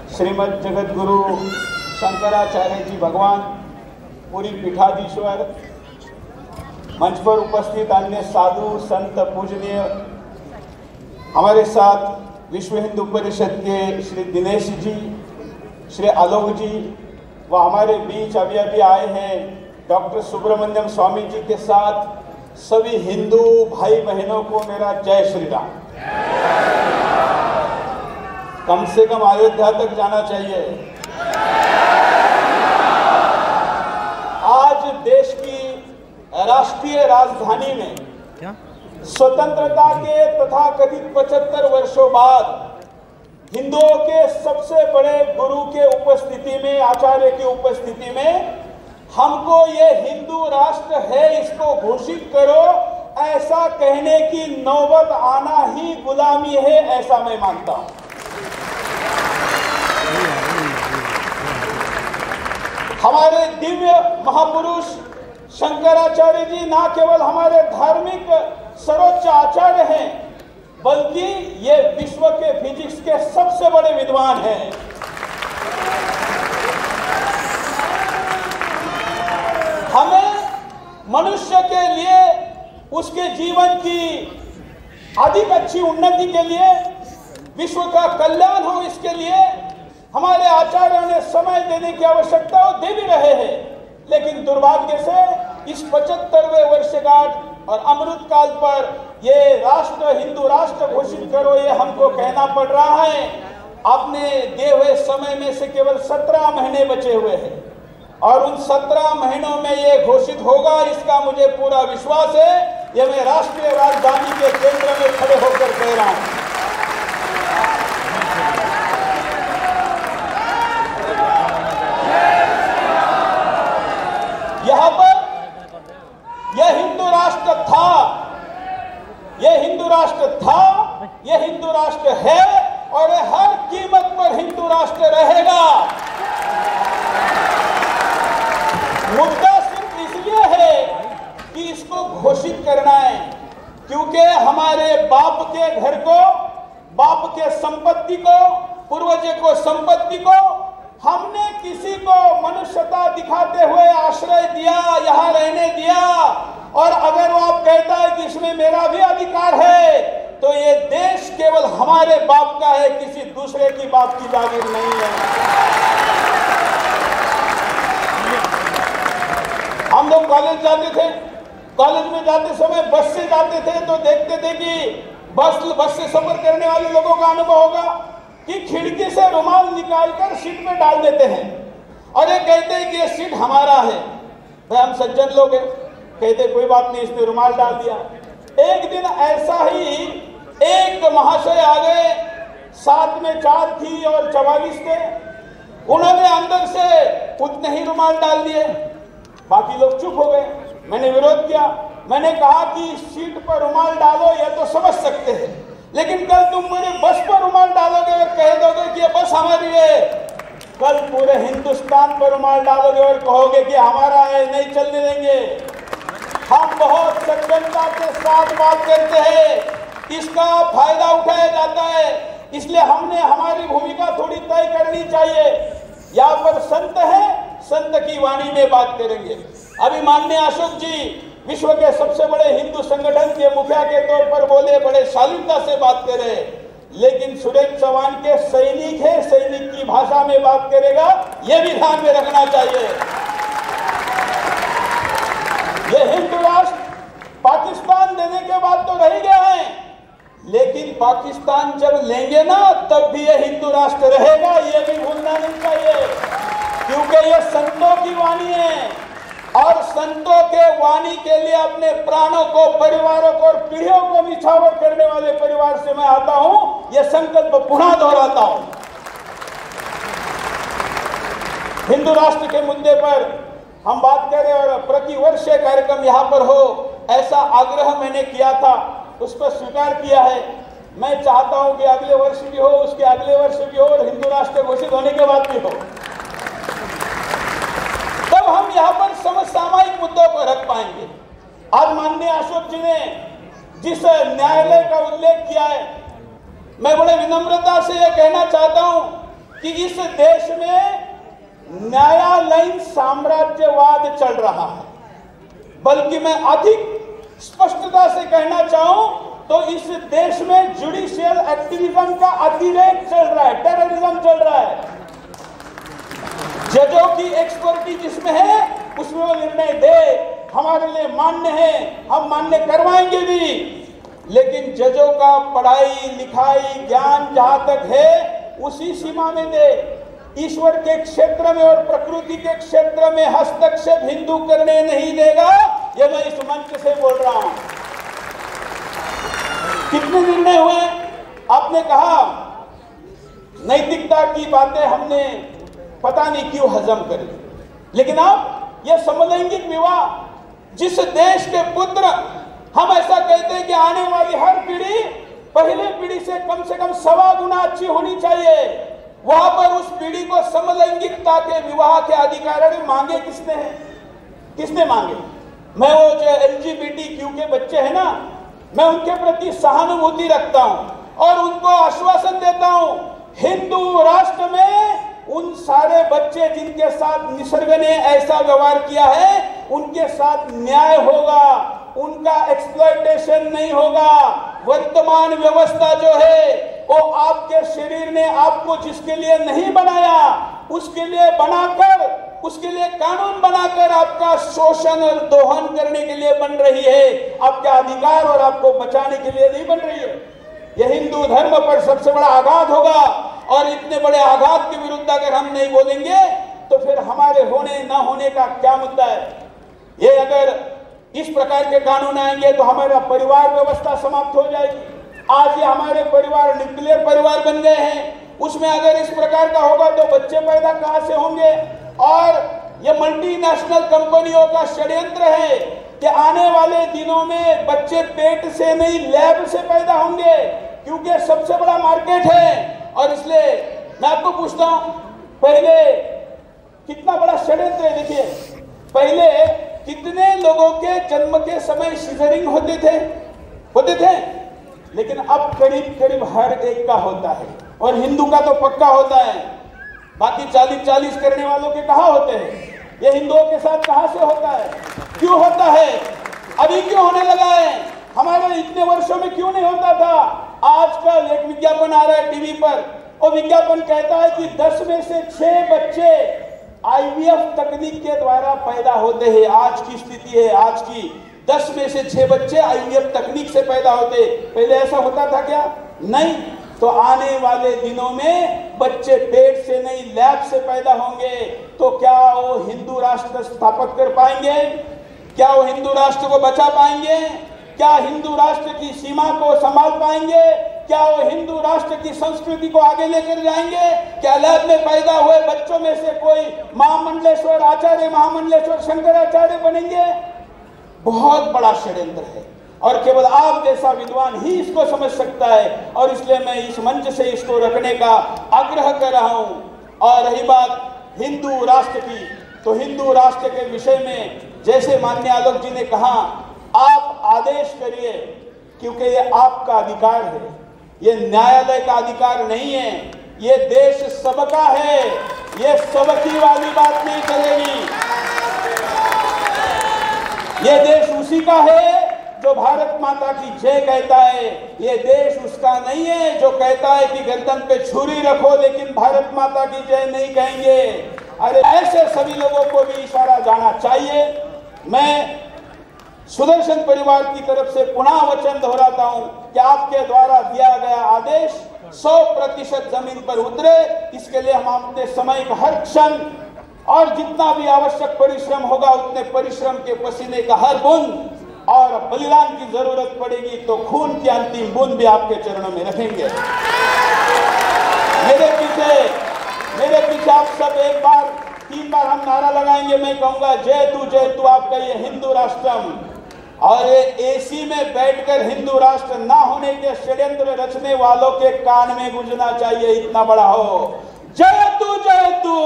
श्रीमद जगत गुरु शंकराचार्य जी भगवान, पूरी पीठाधीश्वर, मंच पर उपस्थित अन्य साधु संत पूजनीय, हमारे साथ विश्व हिंदू परिषद के श्री दिनेश जी, श्री आलोक जी व हमारे बीच अभी आए हैं डॉक्टर सुब्रमण्यम स्वामी जी के साथ सभी हिंदू भाई बहनों को मेरा जय श्री राम। कम से कम अयोध्या तक जाना चाहिए। आज देश की राष्ट्रीय राजधानी में स्वतंत्रता के तथाकथित 75 वर्षों बाद हिंदुओं के सबसे बड़े गुरु के उपस्थिति में, आचार्य की उपस्थिति में हमको ये हिंदू राष्ट्र है इसको घोषित करो, ऐसा कहने की नौबत आना ही गुलामी है, ऐसा मैं मानता हूं। हमारे दिव्य महापुरुष शंकराचार्य जी ना केवल हमारे धार्मिक सर्वोच्च आचार्य हैं, बल्कि ये विश्व के फिजिक्स के सबसे बड़े विद्वान हैं। हमें मनुष्य के लिए, उसके जीवन की अधिक अच्छी उन्नति के लिए, विश्व का कल्याण हो, इसके लिए हमारे आचार्यों ने समय देने की आवश्यकता और दे भी रहे हैं। लेकिन दुर्भाग्य से इस 75वें वर्षगांठ और अमृत काल पर ये राष्ट्र, हिंदू राष्ट्र घोषित करो, ये हमको कहना पड़ रहा है। आपने दिए हुए समय में से केवल 17 महीने बचे हुए हैं और उन 17 महीनों में ये घोषित होगा, इसका मुझे पूरा विश्वास है। ये मैं राष्ट्रीय राजधानी के केंद्र में खड़े होकर कह रहा हूं। यहां पर यह हिंदू राष्ट्र था, यह हिंदू राष्ट्र था, यह हिंदू राष्ट्र है और यह हर कीमत पर हिंदू राष्ट्र रहेगा। मुद्दा सिर्फ इसलिए है कि इसको घोषित करना है, क्योंकि हमारे बाप के घर को, बाप के संपत्ति को, पूर्वज को संपत्ति को हमने किसी को मनुष्यता दिखाते हुए आश्रय दिया, यहाँ रहने दिया। और अगर वो आप कहता है कि इसमें मेरा भी अधिकार है, तो ये देश केवल हमारे बाप का है, किसी दूसरे की बाप की जागीर नहीं है। हम लोग कॉलेज जाते थे, कॉलेज में जाते समय बस से जाते थे तो देखते थे कि बस से सफर करने वाले लोगों का अनुभव होगा कि खिड़की से रुमाल निकालकर सीट पे डाल देते हैं और ये कहते हैं कि ये सीट हमारा है। भाई हम सज्जन लोग हैं, कहते कोई बात नहीं, इसने रुमाल डाल दिया। एक दिन ऐसा ही एक महाशय आ गए, साथ में 4 थी और 44 थे। उन्होंने अंदर से उतने ही रुमाल डाल दिए, बाकी लोग चुप हो गए। मैंने विरोध किया, मैंने कहा कि सीट पर रुमाल डालो यह तो समझ सकते हैं, लेकिन कल तुम मेरे बस पर रुमाल डालोगे और कह दोगे कि ये बस हमारी है, कल पूरे हिंदुस्तान पर रुमाल डालोगे और कहोगे कि हमारा है, नहीं चलने देंगे। हम बहुत सज्जनता के साथ बात करते हैं, इसका फायदा उठाया जाता है, इसलिए हमने हमारी भूमिका थोड़ी तय करनी चाहिए। यहाँ पर संत है, संत की वाणी में बात करेंगे। अभी माननीय अशोक जी विश्व के सबसे बड़े हिंदू संगठन के मुखिया के तौर पर बोले, बड़े शालीनता से बात करे, लेकिन सुरेश चौहान के सैनिक है, सैनिक की भाषा में बात करेगा, यह भी ध्यान में रखना चाहिए। यह हिंदू राष्ट्र पाकिस्तान देने के बाद तो रह गए हैं, लेकिन पाकिस्तान जब लेंगे ना तब भी यह हिंदू राष्ट्र रहेगा, यह भी भूलना नहीं चाहिए, क्योंकि यह संतों की वाणी है और संतों के वाणी के लिए अपने प्राणों को, परिवारों को और पीढ़ियों को निछावर करने वाले परिवार से मैं आता हूं। यह संकल्प पुनः दोहराता हूं। हिंदू राष्ट्र के मुद्दे पर हम बात करें और प्रतिवर्ष कार्यक्रम यहां पर हो, ऐसा आग्रह मैंने किया था, उस पर स्वीकार किया है। मैं चाहता हूं कि अगले वर्ष भी हो, उसके अगले वर्ष भी हो और हिंदू राष्ट्र घोषित होने के बाद भी हो। तब हम यहाँ पर समसामयिक मुद्दों को रख पाएंगे। आज माननीय अशोक जी ने जिस न्यायालय का उल्लेख किया है, मैं बड़े विनम्रता से यह कहना चाहता हूं कि इस देश में न्यायालयीन साम्राज्यवाद चल रहा है, बल्कि मैं अधिक स्पष्टता से कहना चाहूं तो इस देश में जुडिशियल एक्टिविज्म का अतिरेक चल रहा है, टेररिज्म चल रहा है। जजों की एक्सपर्टीज जिसमें है उसमें वो निर्णय दे, हमारे लिए मान्य है, हम मान्य करवाएंगे भी, लेकिन जजों का पढ़ाई लिखाई ज्ञान जहां तक है उसी सीमा में दे। ईश्वर के क्षेत्र में और प्रकृति के क्षेत्र में हस्तक्षेप हिंदू करने नहीं देगा, ये मैं इस मंच से बोल रहा हूं। कितने निर्णय हुए? आपने कहा नैतिकता की बातें हमने पता नहीं क्यों हजम करी, लेकिन अब यह समलैंगिक विवाह जिस देश के पुत्र, हम ऐसा कहते हैं कि आने वाली हर पीढ़ी पहले पीढ़ी से कम 1.25 गुना अच्छी होनी चाहिए, वहां पर उस पीढ़ी को समलैंगिकता के विवाह के अधिकार मांगे किसने हैं? किसने मांगे? मैं वो जो LGBTQ के बच्चे हैं ना, मैं उनके प्रति सहानुभूति रखता हूं और उनको आश्वासन देता हूं, हिंदू राष्ट्र में उन सारे बच्चे जिनके साथ निसर्ग ने ऐसा व्यवहार किया है उनके साथ न्याय होगा, उनका एक्सप्लॉयटेशन नहीं होगा। वर्तमान व्यवस्था जो है वो आपके शरीर ने आपको जिसके लिए नहीं बनाया उसके लिए बनाकर, उसके लिए कानून बनाकर आपका शोषण और दोहन करने के लिए बन रही है, आपके अधिकार और आपको बचाने के लिए नहीं बन रही है। यह हिंदू धर्म पर सबसे बड़ा आघात होगा और इतने बड़े आघात के विरुद्ध अगर हम नहीं बोलेंगे तो फिर हमारे होने न होने का क्या मुद्दा है? ये अगर इस प्रकार के कानून आएंगे तो हमारा परिवार व्यवस्था समाप्त हो जाएगी। आज ये हमारे परिवार न्यूक्लियर परिवार बन गए हैं, उसमें अगर इस प्रकार का होगा तो बच्चे पैदा कहां से होंगे? और ये मल्टीनेशनल कंपनियों का षड्यंत्र है कि आने वाले दिनों में बच्चे पेट से नहीं लैब से पैदा होंगे, क्योंकि सबसे बड़ा मार्केट है। और इसलिए मैं आपको पूछता हूं, पहले कितना बड़ा षड्यंत्र है। देखिए, पहले कितने लोगों के जन्म के समय सीजरिंग होते थे, लेकिन अब करीब करीब हर एक का होता है, और हिंदू का तो पक्का होता है, बाकी 40-40 करने वालों के कहाँ होते हैं? ये हिंदुओं के साथ कहां से होता है? क्यों होता है? अभी क्यों होने लगा है? हमारे इतने वर्षों में क्यों नहीं होता था? आजकल एक विज्ञापन आ रहा है टीवी पर, और विज्ञापन कहता है कि 10 में से 6 बच्चे IVF तकनीक के द्वारा पैदा होते हैं। आज की स्थिति है, आज की 10 में से 6 बच्चे IVF तकनीक से पैदा होते। पहले ऐसा होता था क्या? नहीं। तो आने वाले दिनों में बच्चे पेट से नहीं लैब से पैदा होंगे, तो क्या वो हिंदू राष्ट्र स्थापित कर पाएंगे? क्या वो हिंदू राष्ट्र को बचा पाएंगे? क्या हिंदू राष्ट्र की सीमा को संभाल पाएंगे? क्या वो हिंदू राष्ट्र की संस्कृति को आगे लेकर जाएंगे? क्या लैब में पैदा हुए बच्चों में से कोई महामंडलेश्वर आचार्य, महामंडलेश्वर शंकराचार्य बनेंगे? बहुत बड़ा षड्यंत्र है और केवल आप जैसा विद्वान ही इसको समझ सकता है, और इसलिए मैं इस मंच से इसको रखने का आग्रह कर रहा हूं। और रही बात हिंदू राष्ट्र की, तो हिंदू राष्ट्र के विषय में जैसे माननीय आलोक जी ने कहा, आप आदेश करिए, क्योंकि ये आपका अधिकार है, ये न्यायालय का अधिकार नहीं है, ये देश सबका है, ये सबकी वाली बात नहीं चलेगी। ये देश उसी का है जो भारत माता की जय कहता है, ये देश उसका नहीं है जो कहता है कि गर्दन पे छुरी रखो लेकिन भारत माता की जय नहीं कहेंगे। अरे ऐसे सभी लोगों को भी इशारा जाना चाहिए। मैं सुदर्शन परिवार की तरफ से पुनः वचन दोहराता हूं कि आपके द्वारा दिया गया आदेश 100% जमीन पर उतरे, इसके लिए हम अपने समय का हर क्षण और जितना भी आवश्यक परिश्रम होगा उतने परिश्रम के पसीने का हर बूंद, और बलिदान की जरूरत पड़ेगी तो खून की अंतिम बूंद भी आपके चरणों में रखेंगे। मेरे पीछे आप सब एक बार 3 बार हम नारा लगाएंगे। मैं कहूंगा जय तू आपका ये हिंदू राष्ट्रम, और ये एसी में बैठकर हिंदू राष्ट्र ना होने के षड्यंत्र रचने वालों के कान में गूंजना चाहिए, इतना बड़ा हो। जय तू जय तू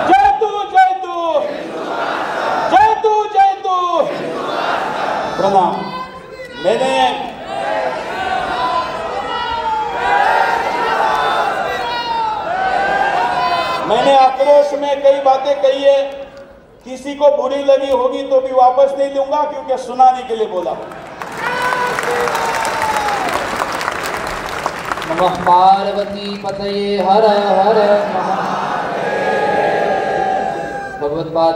जय तू जय तू जय तू जय तू। प्रणाम। वर्ष में कई बातें कही है, किसी को बुरी लगी होगी तो भी वापस नहीं लूंगा, क्योंकि सुनाने के लिए बोला। नमः पार्वती पतये हर हर महादेव। भगवत्पाद